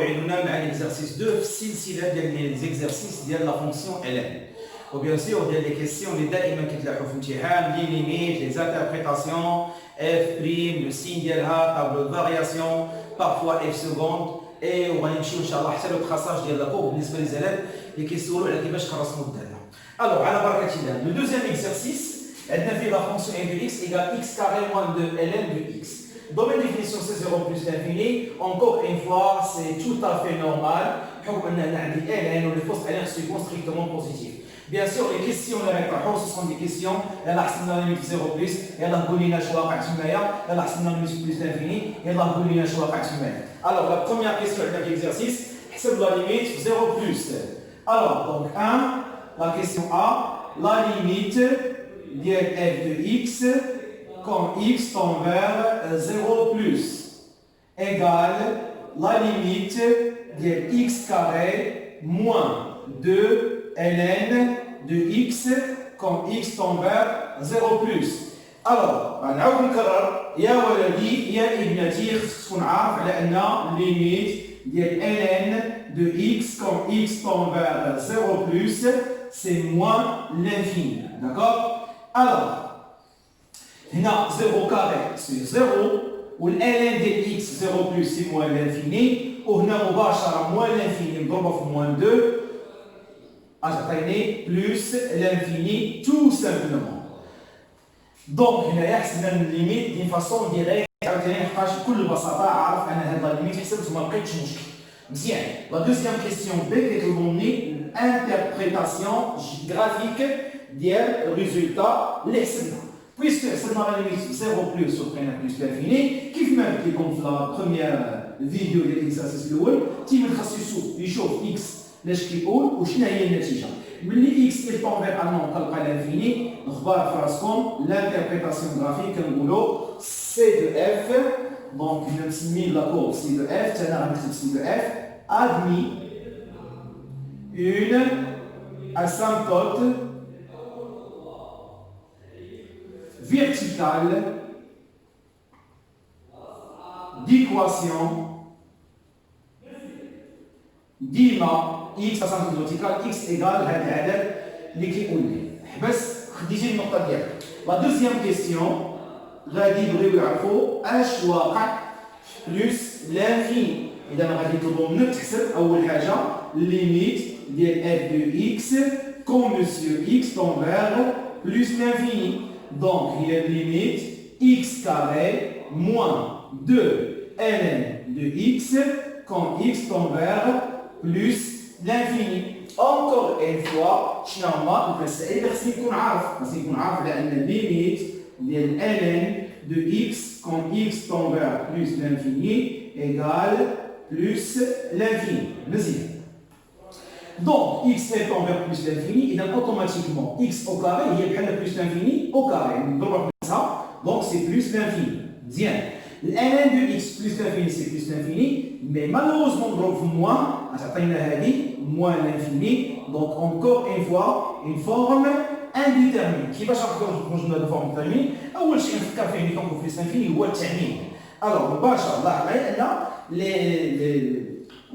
موعدنا مع l'exercice 2 في السلسله ديال ليزيكزارسيس ديال لا فونكسيون ال وبيان سور ديال لي كيسيون اللي دائما كيتلاحوا في الامتحان لي ليميت لي انتربريتاسيون اف بريم لو سين ديالها طابلو دو فارياسيون بارفوا اف سكوند اي وغنمشيو ان شاء الله حتى لو تراساج ديال لا كور بالنسبه للزلال اللي كيسولوا على كيفاش كنرسموا الداله. الوغ على بركه الله لو دوزيام اكزرسيس عندنا فيه لا فونكسيون ان دو اكس ايكال اكس كاري موان دو ln دو اكس. Dans ma définition, c'est 0 plus l'infini. Encore une fois, c'est tout à fait normal. On a dit ln ou les fausses ln sont strictement positives. Bien sûr, les questions ce sont des questions. Elle a la limite 0 plus, elle a la choix elle a la limite plus l'infini, elle a la choix Alors, la première question de l'exercice, c'est la limite 0 plus. Alors, donc 1, la question A, la limite de f de x quand x tend vers 0 plus égale la limite de x carré moins 2 ln de x quand x tend vers 0 plus. Alors, نعاود نكرر يا ولدي يا ابنتي خصك تكون عارف على ان limite ديال ln de x quand x tend vers 0 plus c'est moins l'infini. D'accord? Alors, هنا 0 كاري سي 0 والان ديال اكس 0 بلس سي موان لانفيني وهنا مباشره موان لانفيني مضروبه في موان 2 اعطيني بلس لانفيني تو سامبلومون. دونك هنايا حسبنا الليميت دي فاسون ديريكت عاوتاني لحقاش بكل بساطه عارف ان هاد الليميت حسبت وما لقيتش مشكل. مزيان. لا دوزيام كيسيون بي كيطلبوني انتربريتاسيون جرافيك ديال الريزولتا اللي حسبنا. Puisque c'est dans la limite 0 plus au plus l'infini, qui même qui comme la première vidéo de l'exercice الأول تيجي نخصصو يشوف x لاش كيقول وشنو هي النتيجة. ملي x يطون فيغ ان تلقى لانفيني نخبار في راسكم l'interprétation graphique كنقولو c de f donc نسمي لا كور c de f حتى انا غنكتب c de f admis une asymptote verticale d'équation ديما x asymptote verticale x égale هذا العدد اللي كيقول لي حبس خديتي النقطه ديالك. لا دوزيام كيسيون غادي يبغيو يعرفوا اش واقع بلس لانفيني. اذا غادي يطلبوا منك تحسب اول حاجه ليميت ديال f de x quand monsieur x tend vers plus l'infini. Donc, il y a limite x carré moins 2 ln de x quand x tend vers plus l'infini. Encore une fois, finalement, il faut que la limite de ln de x quand x tend vers plus l'infini égale plus l'infini. Donc, x étant vers plus l'infini, et donc automatiquement, x au carré, il y a plus l'infini au carré. Donc, c'est plus l'infini. Bien. Ln de x plus l'infini, c'est plus l'infini, mais malheureusement, on trouve moins, moins l'infini. Donc, encore une fois, une forme indéterminée. Qui va changer quand je donne une forme indéterminée? أول شيء نفكر فيه اللي كنقول plus l'infini هو التعميم. Alors, مباشرة الله على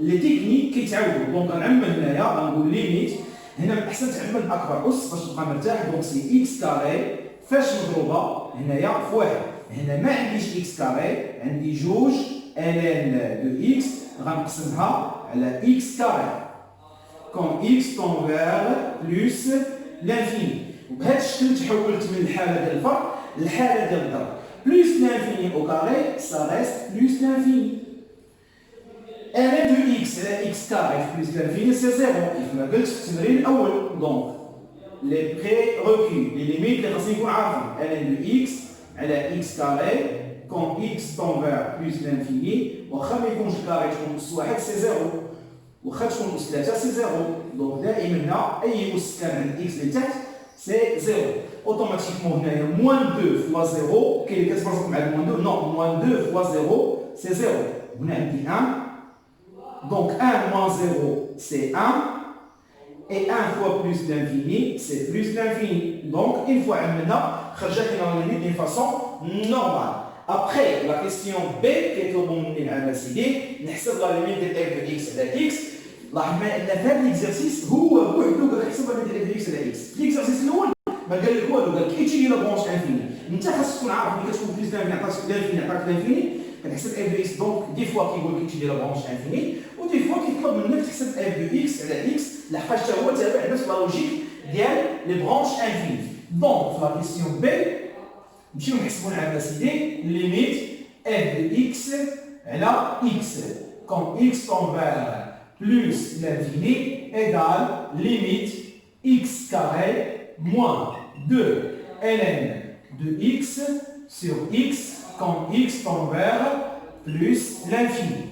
لي تكنيك كيتعاودوا. دونك غنعمل هنايا غنقول ليميت هنا احسن تعمل اكبر اس باش تبقى مرتاح. دونك سي اكس كاري فاش مضروبه هنايا في واحد. هنا ما عنديش اكس كاري عندي جوج ln دو اكس غنقسمها على اكس كاري كون اكس طون فيغ بلس لانفيني. وبهذا الشكل تحولت من الحاله ديال الفرق للحاله ديال الضرب. بلس لانفيني او كاري سا ريست بلس لانفيني. ln de x على x carré plus l'infini c'est 0 كما قلت في التمرين الاول. دونك لي بري لي ليميت اللي خاصني نكون عارفهم ln de x على x carré quand x tend vers plus l'infini واخا ما يكونش كاري تكون اس واحد سي 0 واخا تكون اس 3 سي 0. دونك دائما اي اس كان عند x اللي تحت سي 0 اوتوماتيكمون. هنايا موان 2 فوا 0 كاين اللي كتبرزق مع الموان 2 نو موان 2 فوا 0 سي 0. هنا عندي 1. Donc 1 moins 0, c'est 1. Et 1 fois plus l'infini, c'est plus l'infini. Donc, une fois عملنا خرجت لنا la limite d'une façon normale. Après la question B كيطلبوا مني العمل سيدي نحسب لا ليميت ديال اف دو اكس على اكس. لاحظ ان هذا الاكزرسيس هو وحده قال لك حسب لا ليميت ديال اف دو اكس على اكس. الاكزرسيس الاول ما قال لك والو، قال لك ايتيلي لا برونش انفيني. انت خاصك تكون عارف ملي كتكون بليس دانفيني عطاك لانفيني عطاك لانفيني كنحسب اف دو اكس. دونك دي فوا كيقول لك ايتيلي لا برونش انفيني ودي فوا كيطلب منك تحسب اف دو اكس على اكس لحقاش حتى هو تابع نفس لا لوجيك ديال لي برونش انفيني. دونك في لا كيسيون بي نمشيو نحسبوا على سيدي ليميت f de x على x quand x tend vers plus l'infini égale limite x carré moins 2 ln de x sur x quand x tend vers plus l'infini.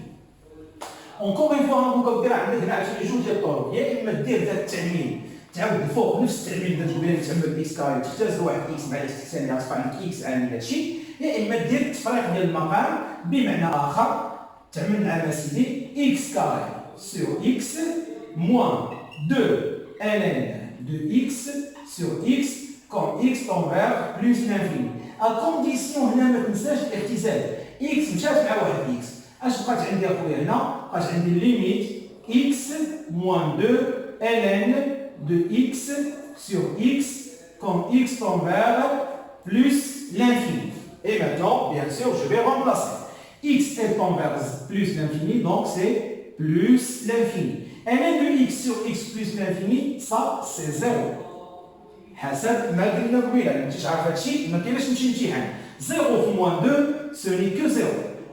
Encore une fois نقولوا دير عندك هنا عشان جوج ديال الطرق، يا اما دير ذات التعميم تعاود الفوق نفس التعميم اللي درتو بين تعمل اكس كاري تختزل واحد اكس مع اكس ثاني غتبقى عندك اكس عامل هادشي، يا اما دير التفريق ديال المقام بمعنى اخر تعمل على سيدي اكس كاري سور اكس موان 2 ln de x sur x quand x tend vers plus l'infini. ا كونديسيون هنا ما تنساش الاختزال، اكس مشات مع واحد اكس، اش بقات عندي اخويا هنا؟ بقات عندي ليميت x موان 2 ln de x sur x quand x tend vers plus l'infini. Et maintenant, bien sûr, je vais remplacer. X tend vers plus l'infini, donc c'est plus l'infini. ln de x sur x plus l'infini, ça c'est 0. حسب ما قلنا قبيله، ما كنتيش عارف هادشي ما كايناش نمشي امتحان. 0 في موان 2 ce n'est que 0.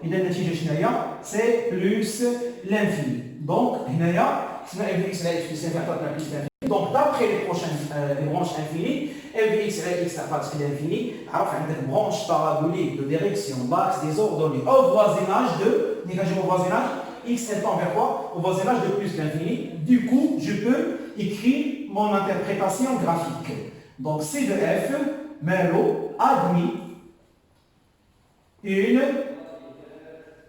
إذا النتيجة شناهي؟ c'est plus l'infini. Donc هنايا حسبنا f de x على x plus l'infini عطاتنا plus l'infini. Donc d'après les branches infinies, f de x على x عطاتك l'infini. عرف عندك branche parabolique de direction l'axe des ordonnées au voisinage de, négagez au voisinage, x tend vers quoi? Au voisinage de plus l'infini. Du coup, je peux écrire mon interprétation graphique. Donc C de f, Merlot admis une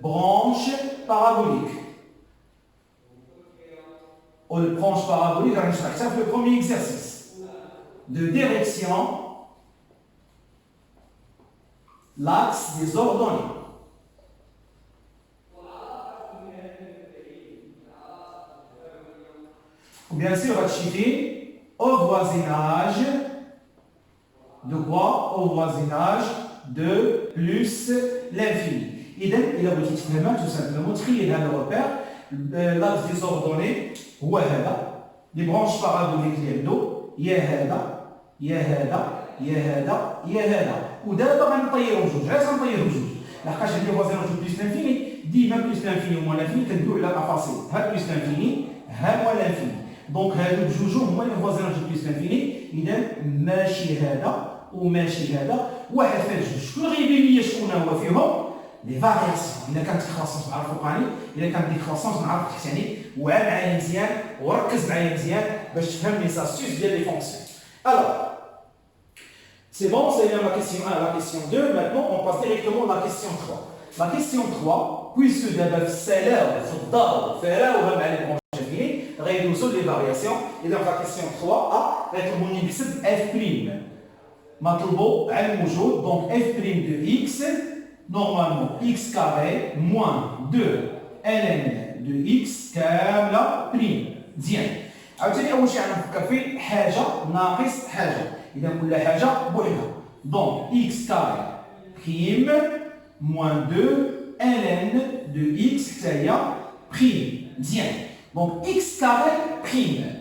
branche parabolique. Ou le branche parabolique, ça c'est le premier exercice de direction, l'axe des ordonnées. Ou bien sûr, au voisinage de quoi? Au voisinage de plus l'infini. Il a dit tout simplement trier dans le repère l'axe des ordonnées هو هذا لي برونش بارابوليك ديالو يا هذا يا هذا يا هذا يا هذا. ودابا غنطيرهم جوج، علاش غنطيرهم جوج؟ لحقاش عندي فوازيناج بليس لانفيني، ديما بليس لانفيني وموان لانفيني كندوي على الافاصيل، ها بليس لانفيني ها موان لانفيني. دونك هادو بجوجهم هما لي فوازيناج بليس لانفيني، اذا ماشي هذا وماشي هذا، واحد في جوج. شكون غيبين لي شكون هو فيهم؟ لي فارياسيون. اذا كانت الكروسونس نعرف فوقاني، اذا كانت ديك الكروسونس نعرف تحتاني. وعا معايا مزيان وركز معايا مزيان باش تفهم لي زاستيس ديال لي فونكسيون. Alors, c'est bon, c'est bien la question 1, la question 2. Maintenant, on passe directement à la question 3. La question 3, puisque d'abord c'est l'heure, في الدار فراوها مع لي برونش انفيني غيدوزو لي فارياسيون. اذا في la question 3 غيطلبوا مني نحسب f بريم. مطلوب على الموجود، دونك f بريم دو x normalement x carré moins 2 ln de x كامله بريم. مزيان. عاوتاني اول شيء غنفكر فيه حاجه ناقص حاجه، اذا كل حاجه بوحدها. دونك x carré prime moins 2 ln de x حتى هي بريم. مزيان. دونك x carré بريم.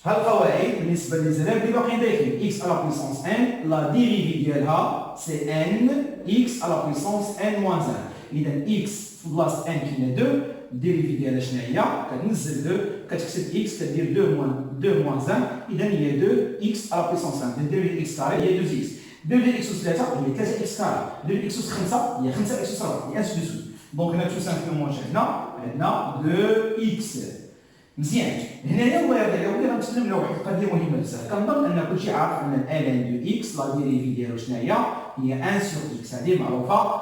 هاد القواعد بالنسبه للزلام اللي باقيين دايرين x à la puissance n لا ديريفي ديالها سي n x à la puissance n moins 1. اذا x في بلاصه n كاينه 2، الديريفي ديالها شنو هي؟ كتنزل 2 كتكتب x كدير 2 moins 1، اذا هي 2 x à la puissance 1. الديريفي x كاري هي 2x، 2 x أس 3 هي 3 x كاري، 2 x أس 5 هي 5 x أس 4 هي انسي دو سويت. دونك هنا تو سامبلومون شفنا عندنا 2x. مزيان. هنايا ولي غنتكلم على واحد القضيه مهمه بزاف. كنظن ان كلشي عارف ان ln دو اكس لا ديريفي ديالو شنو هي 1 سور اكس. هذه معروفه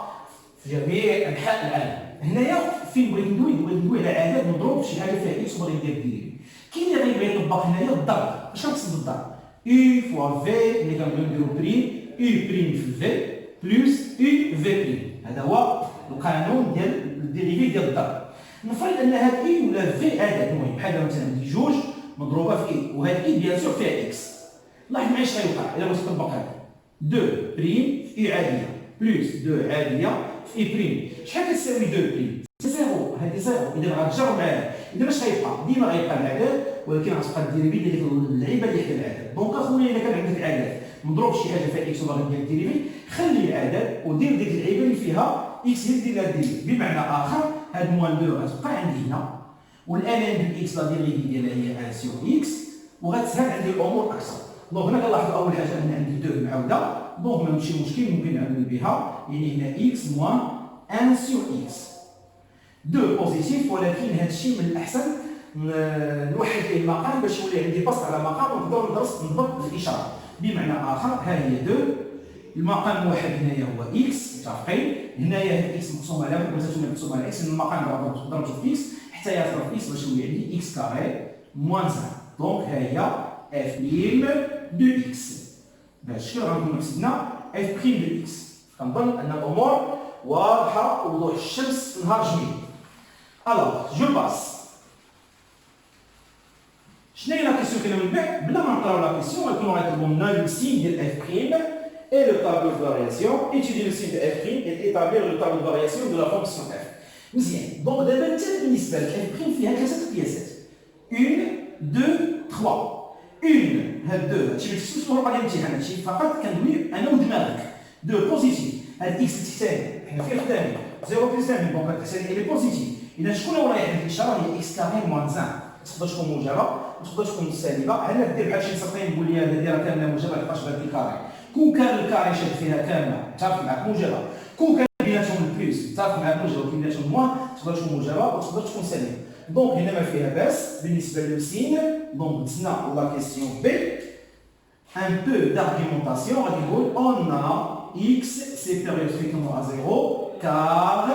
في جميع انحاء العالم. هنايا فين بغيت ندوي على عدد مضروب في شي حاجه فيها اكس وبغيت ندير ديريفي. كاين اللي غيبغي يطبق هنايا الضرب. اش نقصد بالضرب؟ u فوا في اللي كنبغيو نديرو بريم، u بريم في في بلس يو في بريم. هذا هو القانون ديال الديريفي ديال الضرب. نفرض ان هاد اي ولا في عدد المهم بحال مثلا عندي جوج مضروبه في اي، وهاد اي بيان سور فيها اكس. لاحظ معايا اش غيوقع الا بغيت نطبق هذا 2 بريم في اي عاديه بلس 2 عاديه في اي بريم. شحال كتساوي 2 بريم؟ زيرو. هذه زيرو. اذا غتجرب معايا اذا اش غيبقى؟ ديما غيبقى العدد، ولكن غتبقى الديريفي ديال ديك اللعيبه اللي حدا العدد. دونك اخويا الا كان عندك العدد مضروب شي حاجه فيها اكس وباغي دير الديريفي، خلي العدد ودير ديك اللعيبه اللي فيها اكس هي دير لها الديريفي. بمعنى اخر هاد موان 2 غتبقى عندي هنا، والان بالاكس لا ديريفي ديالها هي 1 سور اكس، وغتسهل عندي الامور اكثر. دونك هنا كنلاحظوا اول حاجه ان عندي 2 معاوده، دونك ماشي مشكل ممكن نعمل بها، يعني هنا اكس موان 1 سور اكس 2 بوزيتيف. ولكن هذا الشيء من الاحسن نوحد فيه المقام باش يولي عندي بسط على مقام ونقدر نضبط الاشاره. بمعنى اخر ها هي 2 المقام موحد هنايا هو اكس، متفقين؟ هنايا هاد اكس مقسوم على مقسوم على اكس، المقام ضربته في اكس حتى يضرب في اكس باش يولي عندي اكس كاري موان 1. دونك ها هي اف بريم دو اكس. بهذا الشكل غنكونوا حسبنا اف بريم دو اكس. كنظن ان الامور واضحه وضوح الشمس في نهار جميل. الوغ جو باس. شنو هي لا كيسيون كاينه من بعد؟ بلا ما نقراو لا كيسيون غيكونوا غيطلبوا لنا لو سين ديال اف بريم et le tableau de variation, étudier le signe de f' et établir le tableau de variation de la fonction f. مزيان. دونك دابا انت بالنسبه لك f' فيها 3 قياسات 1 2 3. 1 هاد 2 هادشي ما تكتبش في ورقه ديال الامتحان، هادشي فقط كندوي انا ودماغك. 2 بوزيتيف، هاد اكس الثاني حنا فيه خدامين 0 بلس 1 دونك هاد اللي بوزيتيف. اذا شكون هو رايح هاد الاشاره هي اكس كاري موان 1. تقدر تكون موجبه وتقدر تكون سالبه. هنا دير بحال شي سطرين نقول لي هذا دايره كامله موجبه لحقاش بهاد الكاري. كون كان الكاري شاد فيها كامله متفق معاك موجبه، كون كان بيناتهم البلس متفق معاك موجبه، وكاين بيناتهم موان تقدر تكون موجبه وتقدر تكون سالبه. دونك هنا ما فيها باس بالنسبه لو سين. دونك دزنا لا كيسيون بي ان بو d'argumentation غادي نقول اون x supérieur strictement à 0 car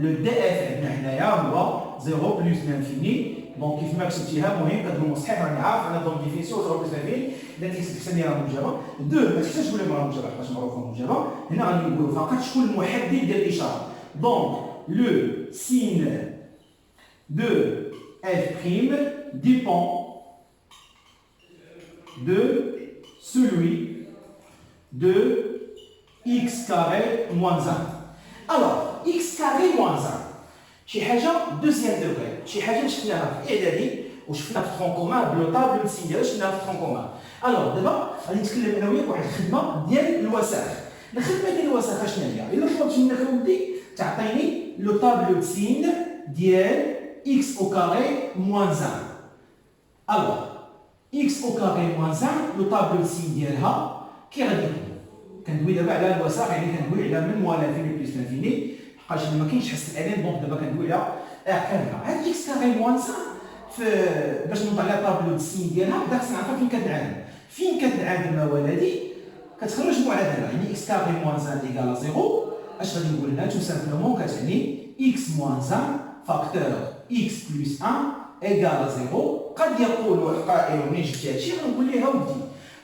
le df عندنا هنايا هو 0 بلس l'infini. دونك كيف ما كتبتيها مهم كتقول صحيح راني عارف انا دونك ديفينيسيون 0 بلس l'infini اذا كتكتب راه موجبه. 2 ما تحتاجش تقول لي راه موجبه حيت معروفه موجبه. هنا غادي نقولوا فقط شكون المحدد ديال الاشاره. دونك لو سين de f' dépend de celui de x carré moins 1. Alors, x carré moins 1 شي حاجه دوزيام دوغري، شي حاجه شفناها في اعدادي وشفنا في ترون كومان بلو طابلو السين ديالها شفناها في ترون كومان. الوغ دابا غادي نتكلم انا وياك واحد الخدمه ديال الوساخ. الخدمه ديال الوساخ شنو هي؟ الا طلبت منك اودي تعطيني لو طابلو سين ديال x au carré moins 1. Alors, x au carré moins 1 لو طابلو سين ديالها كي غادي يكون؟ كندوي دابا على الوساخ، يعني كندوي على من موان لانفيني بلس لانفيني حقاش ما كاينش حس الالين. دونك دابا كندوي على كامله هاد x كاري موان 1 باش نوضع عليها طابلو السين ديالها بدا خصنا نعرفها فين كتنعدم. فين كتنعدم ولدي؟ كتخرج معادله، يعني x كاري موان 1 ايكال 0. اش غادي نقول لنا؟ تو سامبلومون كتعني x موان 1 فاكتور x بلس 1 ايكال 0. قد يقول القائل منين جبتي هادشي؟ غنقول ليه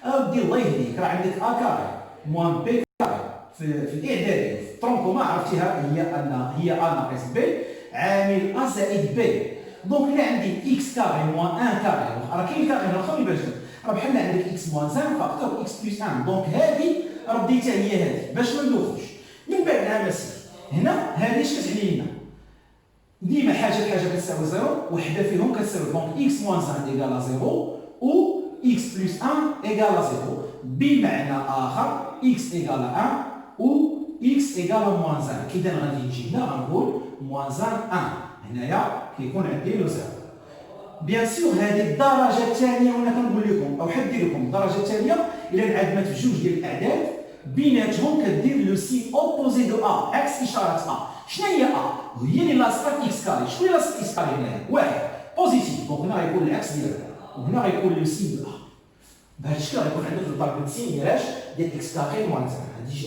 اودي الله يهديك راه عندك ا كاري موان بي كاري في الاعدادي في ترونكوما عرفتيها هي ا ناقص بي عامل ا زائد بي. دونك الا عندي x كاري موان 1 كاري راه كاين كاري هنا اخر يبان راه بحال عندك x موان 1 فاكتور x بلس 1. دونك هذه رديتها هي هذه باش ما ندوخوش. من بعد نعم سيدي هنا هذه اش كتعني لنا؟ ديما حاجه بحاجه كتساوي 0 وحده فيهم كتساوي. دونك x موان 1 ايكال 0 و x بلس 1 ايكال 0. بمعنى اخر x ايكال 1 و x ايكال موان 1. كذا غادي نجي هنا غنقول موان 1 هنايا كيكون عندي لو 0. بيان سور هذه الدرجه الثانيه وانا كنقول لكم او حدير لكم الدرجه الثانيه الا انعدمت في جوج ديال الاعداد بيناتهم كدير لو سين اوبوزي دو ا عكس اشاره ا. شنو هي ا؟ هي اللي لاصقه اكس كاري. شكون اللي لاصق اكس كاري هنايا؟ واحد بوزيتيف. دونك هنا غيكون العكس ديالها وهنا غيكون لو سين دو ا. بهذا الشكل غيكون عندك الطابلو سين ديال اكس كاري موان 1.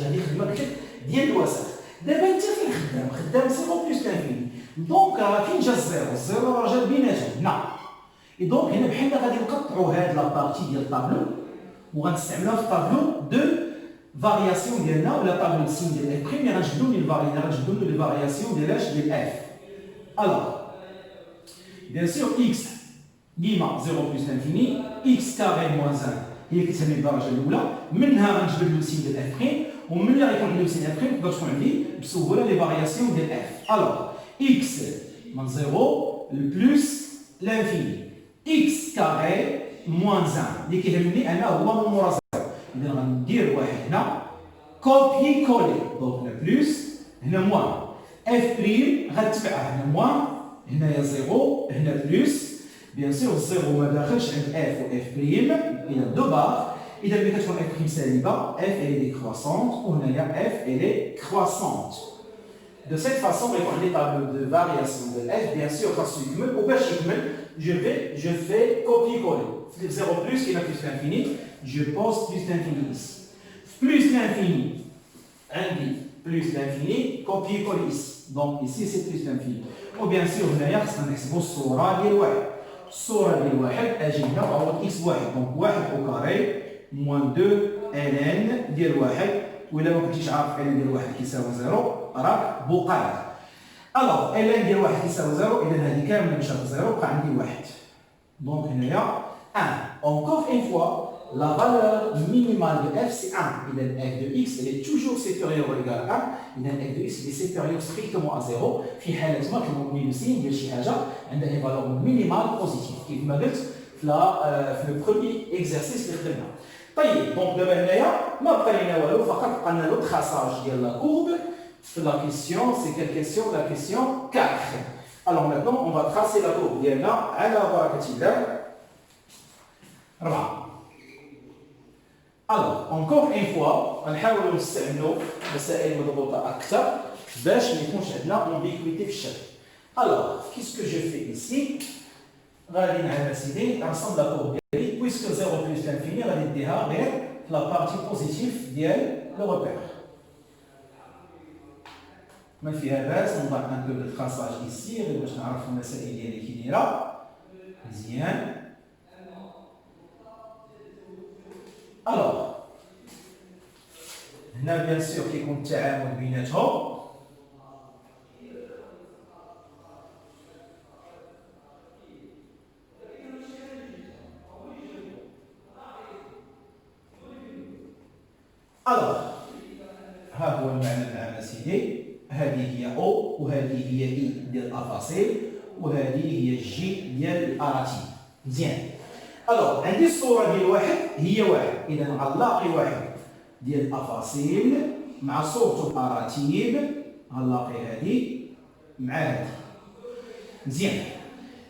هذه خدمه قلت لك ديال الوساخ. دابا انت فين خدام 0 بلس لانفيني. دونك راه فين جا الزيرو راه جا بيناتهم هنا. دونك هنا بحال غادي نقطعوا هاد لا بارتي ديال الطابلو وغنستعملوها في الطابلو دو variation ديالنا ولا طابلو سين ديال اف بريم اللي غنجبدو لي فارياسيون ديال اش ديال اف. الوغ بيان سور اكس ديما 0 بلس لانفيني اكس كاري موان 1 هي كتسمي الدرجه الاولى منها غنجبد لو سين ديال اف بريم ومنها غيكون عندي لو سين اف بريم تقدر تكون عندي بسهوله لي فارياسيون ديال اف. الوغ اكس من 0 لبلس لانفيني اكس كاري موان 1 اللي كيهمني انا هو من مورا 0. اذا غندير واحد هنا كوبي كولي دونك لا بلس هنا موان اف بريم غتبعها هنا موان هنايا 0 هنا بلس بيان سور الزيرو ما داخلش عند اف و اف بريم الى دو بار. اذا ملي كتكون اف بريم سالبه اف الي ديكروسونت وهنايا اف الي كروسونت. De cette façon, on va des tableaux de variation de f, bien sûr, quand je fais copier-coller. 0 plus qui est plus l'infini, je pose plus l'infini ici. Plus l'infini, plus l'infini, copier-coller ici. Donc ici, c'est plus l'infini. Ou bien sûr, d'ailleurs, c'est un exemple صورة ديال واحد. الصورة ديال واحد أجي هنا وعوض x واحد. Donc واحد au carré moins 2 ln ديال واحد. وإلا ما كنتيش عارف ln ديال واحد كيساوي 0 راك بقايض. الوغ ln ديال واحد كيساوي 0 إذا هذه كاملة مشات 0 بقى عندي واحد. دونك هنايا 1. Encore une fois, la valeur minimale de f c'est 1. إذا f de x elle est toujours supérieure ou égale à 1. إذا f de x est supérieur strictement à 0 في حالة ما كنبغيو نسين ديال شي حاجة عندها une valeur minimale positive كيف ما قلت في لو بروميي اكزرسيس اللي خدمنا. طيب دونك دابا هنايا ما بقى لنا والو فقط بقى لنا لو تراساج ديال لا كورب. La question, c'est quelle question? La question 4. Alors maintenant, on va tracer la courbe ديالنا على بركة الله. 4. Alors, encore une fois, غنحاولوا نستعملوا مسائل مضبوطة أكثر باش ما يكونش عندنا ambiguïté في الشكل. Alors, qu'est-ce que je fais ici? غادي نعمل سيدي نرسم لا كورب ديالي puisque 0 plus l'infini غادي نديها غير في لا بارتي بوزيتيف ديال لو روبير. ما فيها باس نضع ان بو دو تراساج ايسي غير باش نعرفوا المسائل ديالي كي دايره مزيان. الوغ هنا بيان سور كيكون التعامل بيناتهم. الوغ ها هو المعنى العام سيدي. هذه هي او وهذه هي اي ديال الافاصيل وهذه هي جي ديال الاراتيب. مزيان. الوغ عندي الصوره ديال واحد هي واحد. اذا غنلاقي واحد ديال الافاصيل مع صورته الاراتيب غنلاقي هذه مع هذه. مزيان.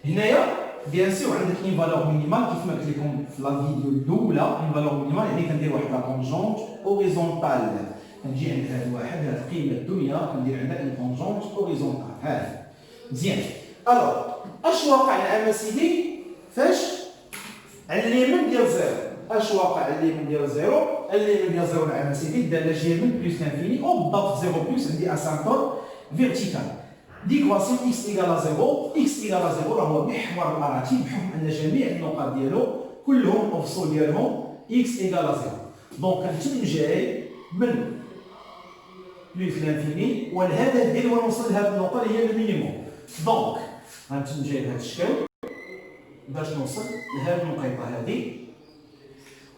هنايا بيان سور عندك اون فالور مينيمال كيف ما قلت لكم في لا فيديو الاولى. اون فالور مينيمال يعني كندير واحد لا طونجونت اوريزونتال. كنجي عند هذا الواحد هذه القيمه الدنيا كندير عندها اون طونجونت اوريزونتال. هذا مزيان. الوغ اش واقع العام سيدي فاش على اليمين ديال زيرو؟ اش واقع على اليمين ديال زيرو؟ اليمين ديال زيرو العام سيدي الداله جايه من بلس لانفيني او بالضبط زيرو بلس عندي اسانتور فيرتيكال. ديكواسيون اكس ايكال 0 اكس ايكال 0 راه هو محور الاراتيب بحكم ان جميع النقاط ديالو كلهم الفصول ديالهم اكس ايكال 0. دونك كنتم جاي من بلس لانفيني والهدف ديالي هو نوصل لهذه النقطه اللي هي المينيموم. دونك غنتم جاي بهذا الشكل باش نوصل لهذه النقيطه هذه.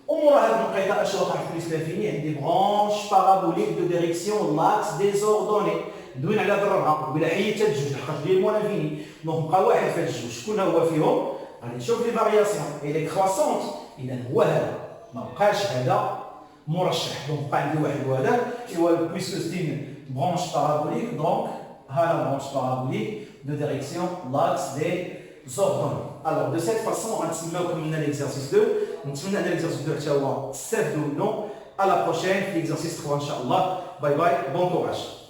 ومورا هذه النقيطه اش وقع في بلس لانفيني؟ عندي برونش بارابوليك دو ديريكسيون لاكس ديزوردوني. دوين على ضربها ولا حيدت هاد الجوج لحقاش ديال مون انفيني. دونك بقى واحد في هاد الجوج. شكون هو فيهم؟ غادي نشوف لي فارياسيون اي لي كروسونت. اذا هو هذا ما بقاش هذا مرشح. دونك بقى عندي واحد وهذا ايوا بويسكو ستين برونش بارابوليك. دونك ها لا برونش بارابوليك دو ديريكسيون لاكس دي زوردوني. الوغ دو سيت فاسون غنتسناو كملنا ليكزارسيس 2. نتمنى ان ليكزارسيس 2 حتى هو تستافدوا منه. على بروشين في ليكزارسيس 3 ان شاء الله. باي باي بون كوراج.